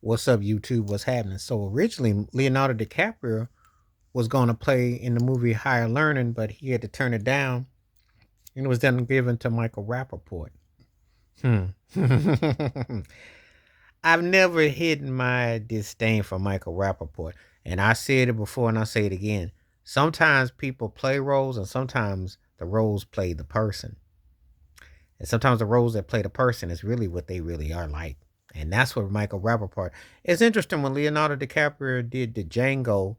What's up, YouTube? What's happening? So originally, Leonardo DiCaprio was going to play in the movie Higher Learning, but he had to turn it down, and it was then given to Michael Rapaport. Hmm. I've never hidden my disdain for Michael Rapaport, and I said it before, and I say it again. Sometimes people play roles, and sometimes the roles play the person. And sometimes the roles that play the person is really what they really are like. And that's what Michael Rappaport. It's interesting when Leonardo DiCaprio did the Django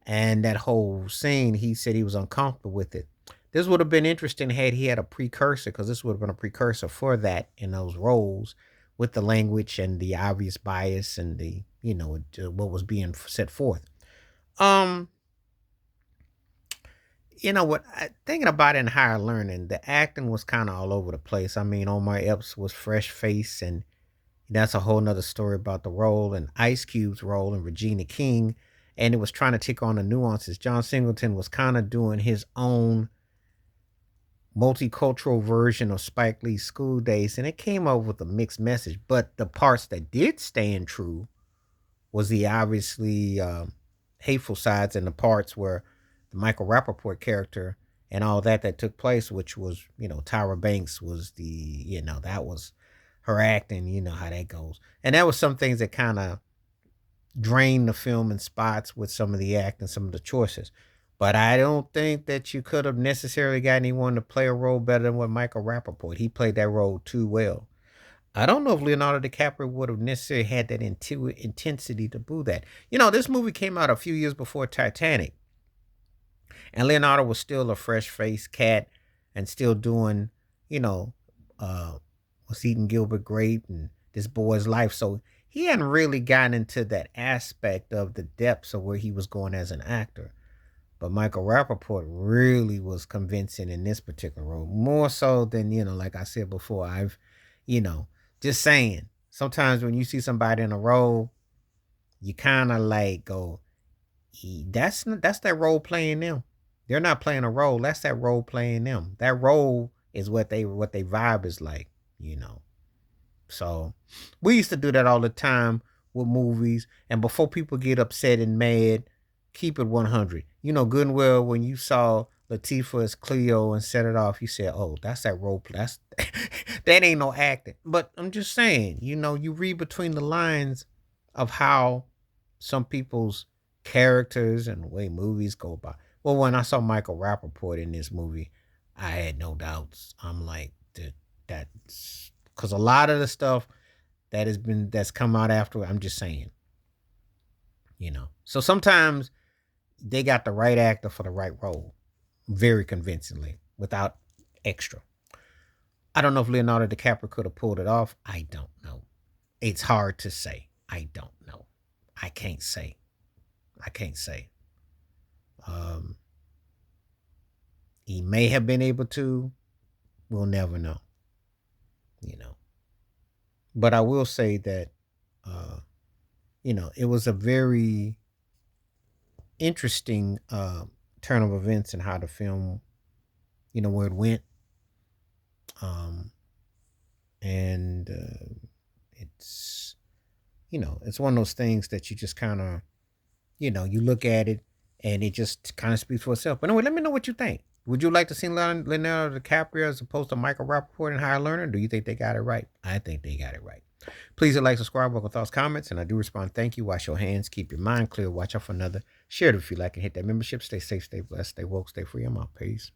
and that whole scene, he said he was uncomfortable with it. This would have been interesting had he had a precursor, because this would have been a precursor for that in those roles with the language and the obvious bias and the, what was being set forth. Um, thinking about it in Higher Learning, the acting was kind of all over the place. I mean, Omar Epps was fresh face, and that's a whole nother story about the role, and Ice Cube's role, and Regina King, and it was trying to take on the nuances. John Singleton was kind of doing his own multicultural version of Spike Lee's School Days, and it came up with a mixed message. But the parts that did stand true was the obviously hateful sides, and the parts where the Michael Rappaport character and all that took place, which was, Tyra Banks was that was her acting, how that goes. And that was some things that kind of drained the film in spots with some of the acting, some of the choices. But I don't think that you could have necessarily got anyone to play a role better than what Michael Rappaport. He played that role too well. I don't know if Leonardo DiCaprio would have necessarily had that intensity to do that. This movie came out a few years before Titanic, and Leonardo was still a fresh faced cat and still doing, you know, uh, was eating Gilbert Grape and this boy's life. So he hadn't really gotten into that aspect of the depths of where he was going as an actor. But Michael Rappaport really was convincing in this particular role, more so than, like I said before. You know, just saying, sometimes when you see somebody in a role, you kind of like go, That's that role playing them. They're not playing a role. That's that role playing them. That role is what they vibe is like, you know. So we used to do that all the time with movies. And before people get upset and mad, keep it 100. Good and well, when you saw Latifah as Cleo and set it off, you said, "Oh, that's that role play. That's that ain't no acting." But I'm just saying, you read between the lines of how some people's characters and the way movies go by. Well, when I saw Michael Rappaport in this movie, I had no doubts. I'm like, that's because a lot of the stuff that's come out after. I'm just saying. So sometimes they got the right actor for the right role, very convincingly, without extra. I don't know if Leonardo DiCaprio could have pulled it off. I don't know. It's hard to say. I don't know. I can't say. I can't say. Um, he may have been able to. We'll never know. You know. But I will say that, uh, it was a very interesting turn of events and how the film, where it went. Um, and it's, it's one of those things that you just kind of, you look at it and it just kind of speaks for itself. But anyway, let me know what you think. Would you like to see Leonardo DiCaprio as opposed to Michael Rappaport in Higher Learner? Do you think they got it right? I think they got it right. Please hit like, subscribe, welcome thoughts, comments, and I do respond. Thank you. Wash your hands. Keep your mind clear. Watch out for another. Share it if you like and hit that membership. Stay safe, stay blessed, stay woke, stay free. I'm out. Peace.